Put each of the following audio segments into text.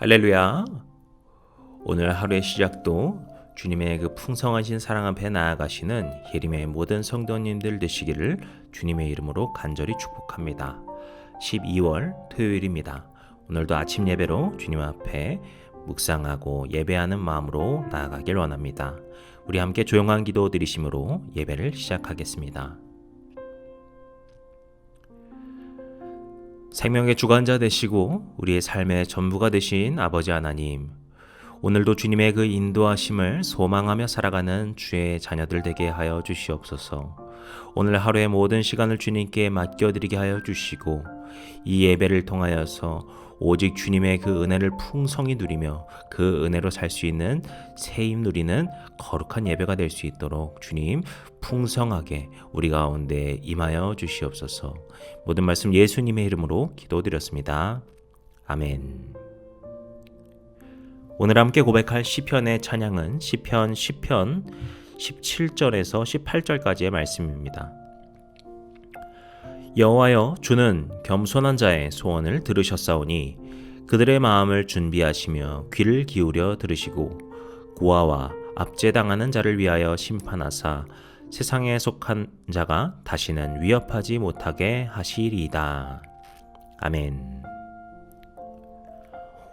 할렐루야. 오늘 하루의 시작도 주님의 그 풍성하신 사랑 앞에 나아가시는 예림의 모든 성도님들 되시기를 주님의 이름으로 간절히 축복합니다. 12월 토요일입니다. 오늘도 아침 예배로 주님 앞에 묵상하고 예배하는 마음으로 나아가길 원합니다. 우리 함께 조용한 기도 드리심으로 예배를 시작하겠습니다. 생명의 주관자 되시고 우리의 삶의 전부가 되신 아버지 하나님, 오늘도 주님의 그 인도하심을 소망하며 살아가는 주의 자녀들 되게 하여 주시옵소서. 오늘 하루의 모든 시간을 주님께 맡겨드리게 하여 주시고 이 예배를 통하여서 오직 주님의 그 은혜를 풍성히 누리며 그 은혜로 살 수 있는 새 힘 누리는 거룩한 예배가 될 수 있도록 주님 풍성하게 우리 가운데 임하여 주시옵소서. 모든 말씀 예수님의 이름으로 기도드렸습니다. 아멘. 오늘 함께 고백할 시편의 찬양은 시편 17절에서 18절까지의 말씀입니다. 여호와여, 주는 겸손한 자의 소원을 들으셨사오니 그들의 마음을 준비하시며 귀를 기울여 들으시고 고아와 압제당하는 자를 위하여 심판하사 세상에 속한 자가 다시는 위협하지 못하게 하시리이다. 아멘.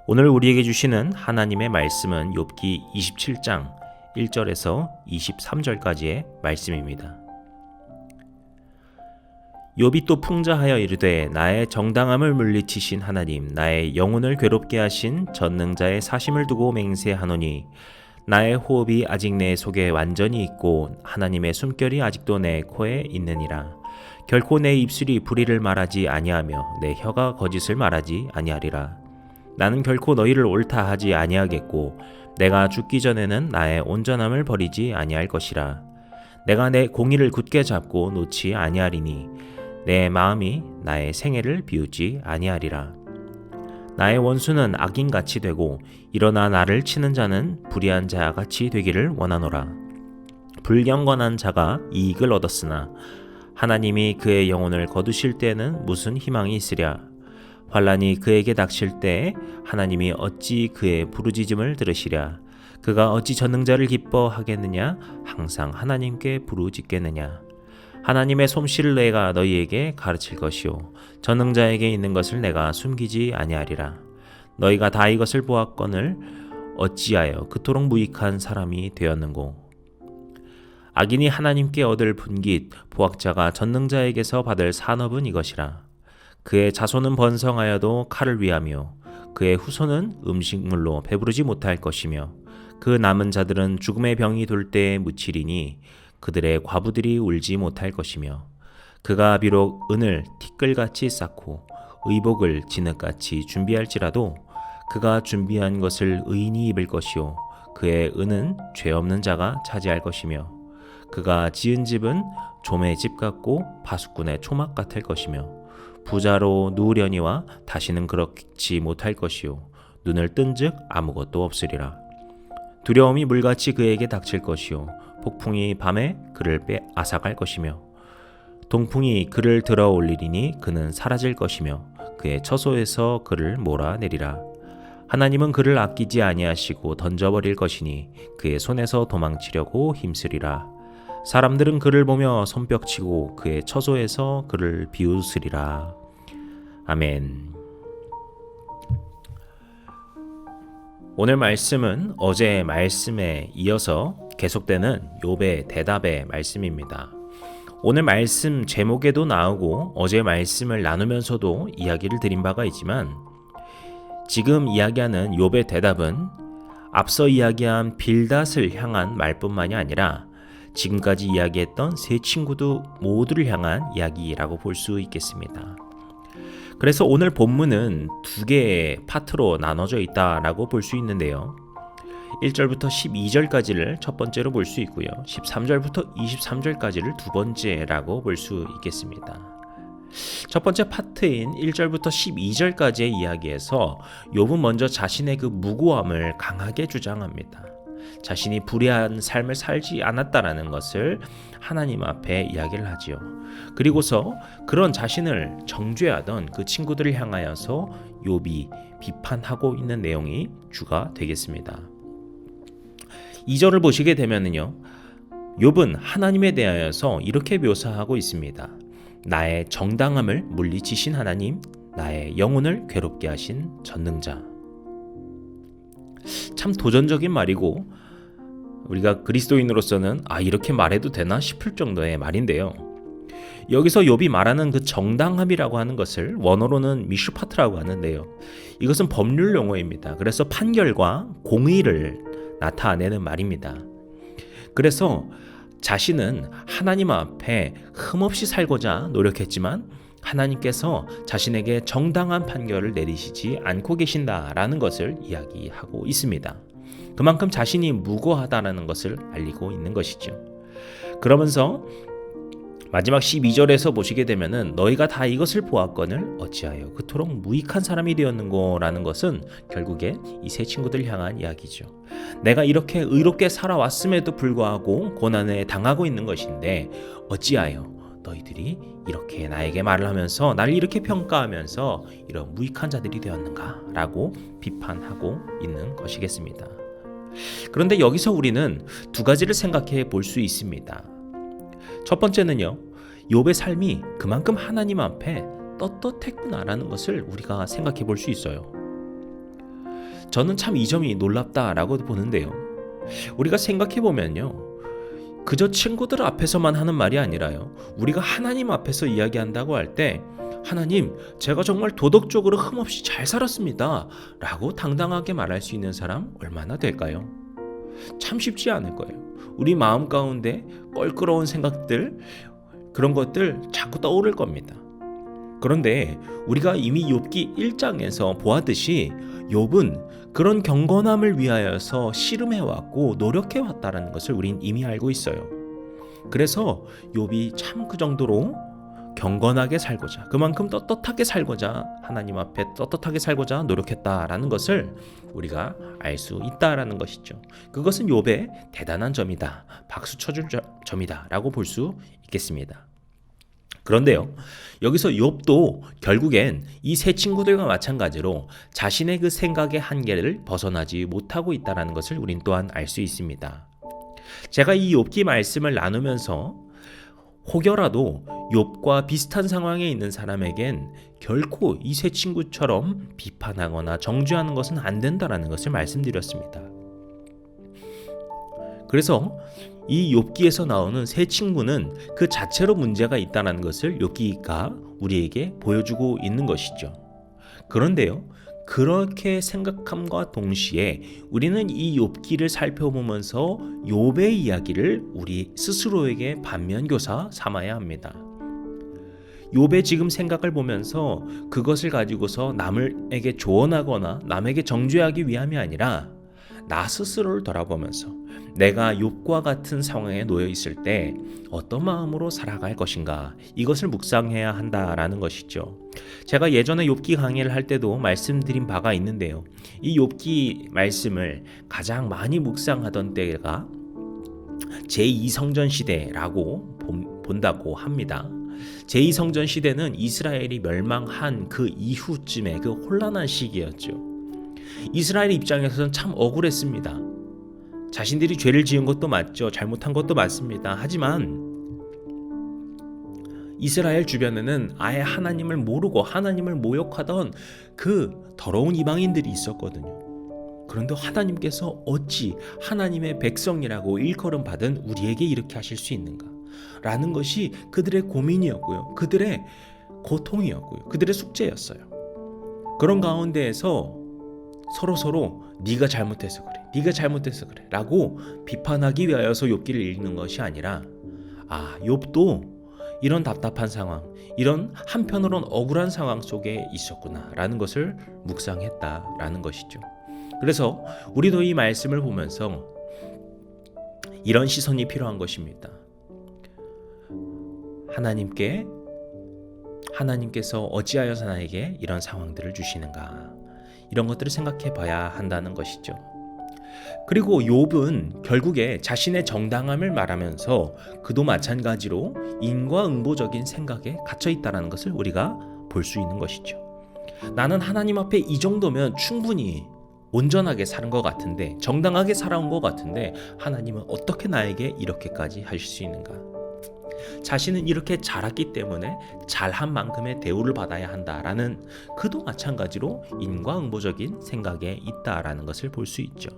오늘 우리에게 주시는 하나님의 말씀은 욥기 27장 1절에서 23절까지의 말씀입니다. 욥이 또 풍자하여 이르되 나의 정당함을 물리치신 하나님, 나의 영혼을 괴롭게 하신 전능자의 사심을 두고 맹세하노니 나의 호흡이 아직 내 속에 완전히 있고 하나님의 숨결이 아직도 내 코에 있느니라. 결코 내 입술이 불의를 말하지 아니하며 내 혀가 거짓을 말하지 아니하리라. 나는 결코 너희를 옳다 하지 아니하겠고 내가 죽기 전에는 나의 온전함을 버리지 아니할 것이라. 내가 내 공의를 굳게 잡고 놓지 아니하리니 내 마음이 나의 생애를 비우지 아니하리라. 나의 원수는 악인같이 되고 일어나 나를 치는 자는 불의한 자같이 되기를 원하노라. 불경건한 자가 이익을 얻었으나 하나님이 그의 영혼을 거두실 때에는 무슨 희망이 있으랴. 환난이 그에게 닥칠 때에 하나님이 어찌 그의 부르짖음을 들으시랴. 그가 어찌 전능자를 기뻐하겠느냐. 항상 하나님께 부르짖겠느냐. 하나님의 솜씨를 내가 너희에게 가르칠 것이요 전능자에게 있는 것을 내가 숨기지 아니하리라. 너희가 다 이것을 보았거늘 어찌하여 그토록 무익한 사람이 되었는고. 악인이 하나님께 얻을 분깃, 보학자가 전능자에게서 받을 산업은 이것이라. 그의 자손은 번성하여도 칼을 위하며 그의 후손은 음식물로 배부르지 못할 것이며 그 남은 자들은 죽음의 병이 돌 때에 묻히리니 그들의 과부들이 울지 못할 것이며 그가 비록 은을 티끌같이 쌓고 의복을 진흙같이 준비할지라도 그가 준비한 것을 의인이 입을 것이요 그의 은은 죄 없는 자가 차지할 것이며 그가 지은 집은 좀의 집 같고 파수꾼의 초막 같을 것이며 부자로 누우려니와 다시는 그렇지 못할 것이요 눈을 뜬즉 아무것도 없으리라. 두려움이 물같이 그에게 닥칠 것이요 폭풍이 밤에 그를 앗아갈 것이며 동풍이 그를 들어 올리리니 그는 사라질 것이며 그의 처소에서 그를 몰아내리라. 하나님은 그를 아끼지 아니하시고 던져버릴 것이니 그의 손에서 도망치려고 힘쓰리라. 사람들은 그를 보며 손뼉치고 그의 처소에서 그를 비웃으리라. 아멘. 오늘 말씀은 어제의 말씀에 이어서 계속되는 욥의 대답의 말씀입니다. 오늘 말씀 제목에도 나오고 어제 말씀을 나누면서도 이야기를 드린 바가 있지만 지금 이야기하는 욥의 대답은 앞서 이야기한 빌닷을 향한 말뿐만이 아니라 지금까지 이야기했던 세 친구도 모두를 향한 이야기라고 볼 수 있겠습니다. 그래서 오늘 본문은 두 개의 파트로 나눠져 있다라고 볼 수 있는데요. 1절부터 12절까지를 첫 번째로 볼 수 있고요. 13절부터 23절까지를 두 번째라고 볼 수 있겠습니다. 첫 번째 파트인 1절부터 12절까지의 이야기에서 욥은 먼저 자신의 그 무고함을 강하게 주장합니다. 자신이 불의한 삶을 살지 않았다라는 것을 하나님 앞에 이야기를 하지요. 그리고서 그런 자신을 정죄하던 그 친구들을 향하여서 욥이 비판하고 있는 내용이 주가 되겠습니다. 2절을 보시게 되면은요, 욥은 하나님에 대하여서 이렇게 묘사하고 있습니다. 나의 정당함을 물리치신 하나님, 나의 영혼을 괴롭게 하신 전능자. 참 도전적인 말이고 우리가 그리스도인으로서는 이렇게 말해도 되나 싶을 정도의 말인데요. 여기서 욥이 말하는 그 정당함이라고 하는 것을 원어로는 미슈파트라고 하는데요. 이것은 법률 용어입니다. 그래서 판결과 공의를 나타내는 말입니다. 그래서 자신은 하나님 앞에 흠없이 살고자 노력했지만 하나님께서 자신에게 정당한 판결을 내리시지 않고 계신다라는 것을 이야기하고 있습니다. 그만큼 자신이 무고하다는 것을 알리고 있는 것이죠. 그러면서 마지막 12절에서 보시게 되면은 너희가 다 이것을 보았거늘 어찌하여 그토록 무익한 사람이 되었는고라는 것은 결국에 이 세 친구들 향한 이야기죠. 내가 이렇게 의롭게 살아왔음에도 불구하고 고난에 당하고 있는 것인데 어찌하여 너희들이 이렇게 나에게 말을 하면서 나를 이렇게 평가하면서 이런 무익한 자들이 되었는가 라고 비판하고 있는 것이겠습니다. 그런데 여기서 우리는 두 가지를 생각해 볼 수 있습니다. 첫 번째는요, 욥의 삶이 그만큼 하나님 앞에 떳떳했구나라는 것을 우리가 생각해 볼 수 있어요. 저는 참 이 점이 놀랍다라고 보는데요. 우리가 생각해 보면요, 그저 친구들 앞에서만 하는 말이 아니라요, 우리가 하나님 앞에서 이야기한다고 할 때 하나님, 제가 정말 도덕적으로 흠없이 잘 살았습니다 라고 당당하게 말할 수 있는 사람 얼마나 될까요? 참 쉽지 않을 거예요. 우리 마음 가운데 껄끄러운 생각들, 그런 것들 자꾸 떠오를 겁니다. 그런데 우리가 이미 욥기 1장에서 보았듯이 욥은 그런 경건함을 위하여서 씨름해왔고 노력해왔다는 것을 우린 이미 알고 있어요. 그래서 욥이 참 그 정도로 경건하게 살고자, 그만큼 떳떳하게 살고자, 하나님 앞에 떳떳하게 살고자 노력했다라는 것을 우리가 알 수 있다라는 것이죠. 그것은 욥의 대단한 점이다, 박수 쳐줄 점이다 라고 볼 수 있겠습니다. 그런데요, 여기서 욥도 결국엔 이 세 친구들과 마찬가지로 자신의 그 생각의 한계를 벗어나지 못하고 있다는 것을 우린 또한 알 수 있습니다. 제가 이 욥기 말씀을 나누면서 혹여라도 욥과 비슷한 상황에 있는 사람에겐 결코 이 세 친구처럼 비판하거나 정죄하는 것은 안 된다는 것을 말씀드렸습니다. 그래서 이 욥기에서 나오는 세 친구는 그 자체로 문제가 있다는 것을 욥기가 우리에게 보여주고 있는 것이죠. 그런데요, 그렇게 생각함과 동시에 우리는 이 욥기를 살펴보면서 욥의 이야기를 우리 스스로에게 반면교사 삼아야 합니다. 욥의 지금 생각을 보면서 그것을 가지고서 남에게 조언하거나 남에게 정죄하기 위함이 아니라 나 스스로를 돌아보면서 내가 욥과 같은 상황에 놓여 있을 때 어떤 마음으로 살아갈 것인가, 이것을 묵상해야 한다라는 것이죠. 제가 예전에 욥기 강의를 할 때도 말씀드린 바가 있는데요, 이 욥기 말씀을 가장 많이 묵상하던 때가 제2성전 시대라고 본다고 합니다. 제2성전 시대는 이스라엘이 멸망한 그 이후쯤의 그 혼란한 시기였죠. 이스라엘 입장에서는 참 억울했습니다. 자신들이 죄를 지은 것도 맞죠. 잘못한 것도 맞습니다. 하지만 이스라엘 주변에는 아예 하나님을 모르고 하나님을 모욕하던 그 더러운 이방인들이 있었거든요. 그런데 하나님께서 어찌 하나님의 백성이라고 일컬음 받은 우리에게 이렇게 하실 수 있는가? 라는 것이 그들의 고민이었고요. 그들의 고통이었고요. 그들의 숙제였어요. 그런 가운데에서 서로 네가 잘못해서 그래, 네가 잘못해서 그래 라고 비판하기 위하여서 욥기를 읽는 것이 아니라 욥도 이런 답답한 상황, 이런 한편으론 억울한 상황 속에 있었구나 라는 것을 묵상했다라는 것이죠. 그래서 우리도 이 말씀을 보면서 이런 시선이 필요한 것입니다. 하나님께서 어찌하여서 나에게 이런 상황들을 주시는가, 이런 것들을 생각해 봐야 한다는 것이죠. 그리고 욥은 결국에 자신의 정당함을 말하면서 그도 마찬가지로 인과응보적인 생각에 갇혀 있다는 것을 우리가 볼 수 있는 것이죠. 나는 하나님 앞에 이 정도면 충분히 온전하게 사는 것 같은데, 정당하게 살아온 것 같은데 하나님은 어떻게 나에게 이렇게까지 하실 수 있는가? 자신은 이렇게 잘했기 때문에 잘한 만큼의 대우를 받아야 한다라는, 그도 마찬가지로 인과응보적인 생각에 있다라는 것을 볼 수 있죠.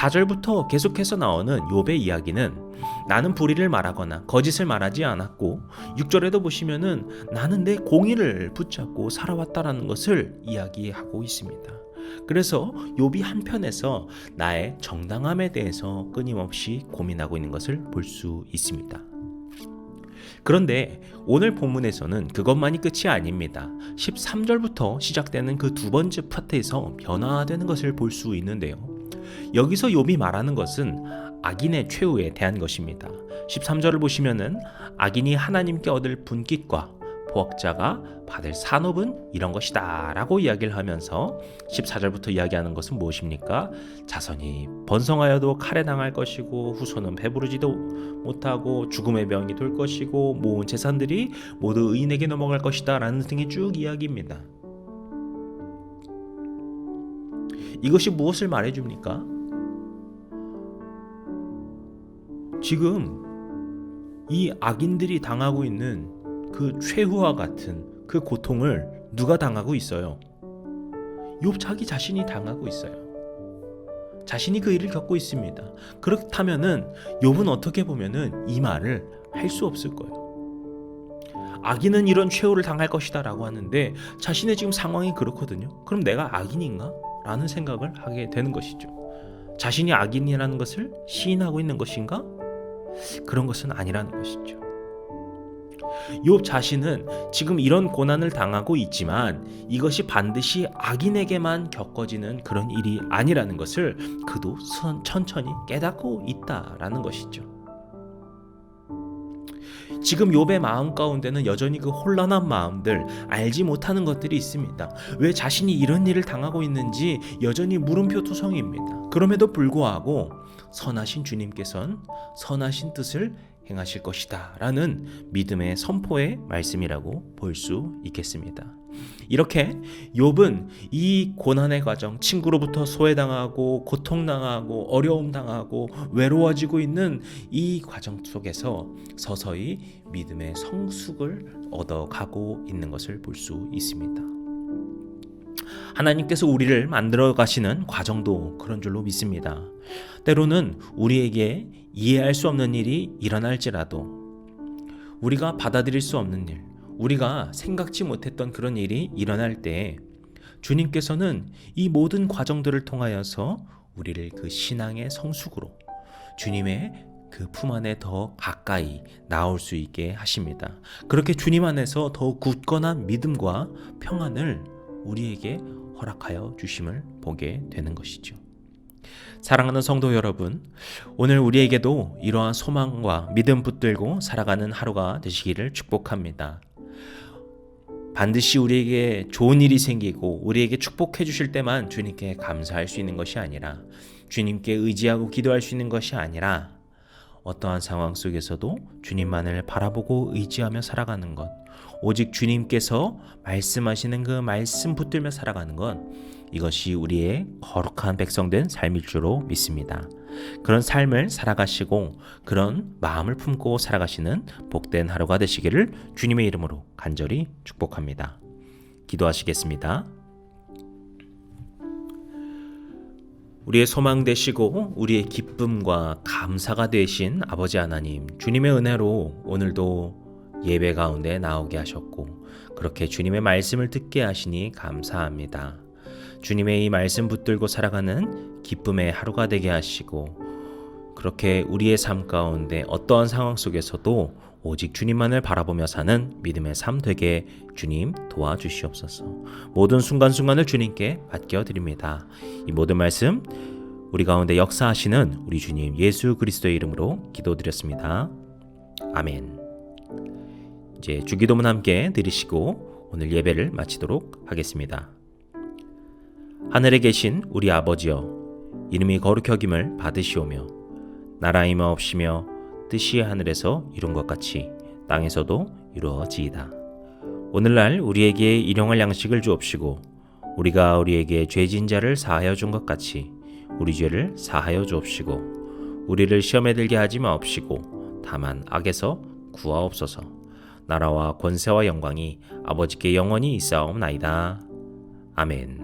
4절부터 계속해서 나오는 욥의 이야기는 나는 불의를 말하거나 거짓을 말하지 않았고, 6절에도 보시면은 나는 내 공의를 붙잡고 살아왔다라는 것을 이야기하고 있습니다. 그래서 욥이 한편에서 나의 정당함에 대해서 끊임없이 고민하고 있는 것을 볼 수 있습니다. 그런데 오늘 본문에서는 그것만이 끝이 아닙니다. 13절부터 시작되는 그 두 번째 파트에서 변화되는 것을 볼 수 있는데요. 여기서 욥이 말하는 것은 악인의 최후에 대한 것입니다. 13절을 보시면은 악인이 하나님께 얻을 분깃과 포악자가 받을 산업은 이런 것이다 라고 이야기를 하면서 14절부터 이야기하는 것은 무엇입니까? 자손이 번성하여도 칼에 당할 것이고 후손은 배부르지도 못하고 죽음의 병이 돌 것이고 모은 재산들이 모두 의인에게 넘어갈 것이다 라는 등의 쭉 이야기입니다. 이것이 무엇을 말해줍니까? 지금 이 악인들이 당하고 있는 그 최후와 같은 그 고통을 누가 당하고 있어요? 욥 자기 자신이 당하고 있어요. 자신이 그 일을 겪고 있습니다. 그렇다면은 욥은 어떻게 보면은 이 말을 할 수 없을 거예요. 악인은 이런 최후를 당할 것이다 라고 하는데 자신의 지금 상황이 그렇거든요. 그럼 내가 악인인가? 라는 생각을 하게 되는 것이죠. 자신이 악인이라는 것을 시인하고 있는 것인가? 그런 것은 아니라는 것이죠. 욥 자신은 지금 이런 고난을 당하고 있지만 이것이 반드시 악인에게만 겪어지는 그런 일이 아니라는 것을 그도 천천히 깨닫고 있다라는 것이죠. 지금 욥의 마음 가운데는 여전히 그 혼란한 마음들, 알지 못하는 것들이 있습니다. 왜 자신이 이런 일을 당하고 있는지 여전히 물음표 투성입니다. 그럼에도 불구하고 선하신 주님께서는 선하신 뜻을 행하실 것이다 라는 믿음의 선포의 말씀이라고 볼 수 있겠습니다. 이렇게 욥은 이 고난의 과정, 친구로부터 소외당하고 고통당하고 어려움당하고 외로워지고 있는 이 과정 속에서 서서히 믿음의 성숙을 얻어가고 있는 것을 볼 수 있습니다. 하나님께서 우리를 만들어 가시는 과정도 그런 줄로 믿습니다. 때로는 우리에게 이해할 수 없는 일이 일어날지라도, 우리가 받아들일 수 없는 일, 우리가 생각지 못했던 그런 일이 일어날 때 주님께서는 이 모든 과정들을 통하여서 우리를 그 신앙의 성숙으로 주님의 그 품 안에 더 가까이 나올 수 있게 하십니다. 그렇게 주님 안에서 더 굳건한 믿음과 평안을 우리에게 허락하여 주심을 보게 되는 것이죠. 사랑하는 성도 여러분, 오늘 우리에게도 이러한 소망과 믿음 붙들고 살아가는 하루가 되시기를 축복합니다. 반드시 우리에게 좋은 일이 생기고 우리에게 축복해 주실 때만 주님께 감사할 수 있는 것이 아니라, 주님께 의지하고 기도할 수 있는 것이 아니라, 어떠한 상황 속에서도 주님만을 바라보고 의지하며 살아가는 것, 오직 주님께서 말씀하시는 그 말씀 붙들며 살아가는 것, 이것이 우리의 거룩한 백성된 삶일 줄로 믿습니다. 그런 삶을 살아가시고 그런 마음을 품고 살아가시는 복된 하루가 되시기를 주님의 이름으로 간절히 축복합니다. 기도하시겠습니다. 우리의 소망 되시고 우리의 기쁨과 감사가 되신 아버지 하나님, 주님의 은혜로 오늘도 예배 가운데 나오게 하셨고 그렇게 주님의 말씀을 듣게 하시니 감사합니다. 주님의 이 말씀 붙들고 살아가는 기쁨의 하루가 되게 하시고, 그렇게 우리의 삶 가운데 어떠한 상황 속에서도 오직 주님만을 바라보며 사는 믿음의 삶 되게 주님 도와주시옵소서. 모든 순간순간을 주님께 맡겨드립니다. 이 모든 말씀 우리 가운데 역사하시는 우리 주님 예수 그리스도의 이름으로 기도드렸습니다. 아멘. 이제 주기도문 함께 드리시고 오늘 예배를 마치도록 하겠습니다. 하늘에 계신 우리 아버지여, 이름이 거룩히 여김을 받으시오며 나라임이 없으며 뜻이 하늘에서 이룬 것 같이 땅에서도 이루어지이다. 오늘날 우리에게 일용할 양식을 주옵시고 우리가 우리에게 죄진 자를 사하여 준 것 같이 우리 죄를 사하여 주옵시고 우리를 시험에 들게 하지 마옵시고 다만 악에서 구하옵소서. 나라와 권세와 영광이 아버지께 영원히 있사옵나이다. 아멘.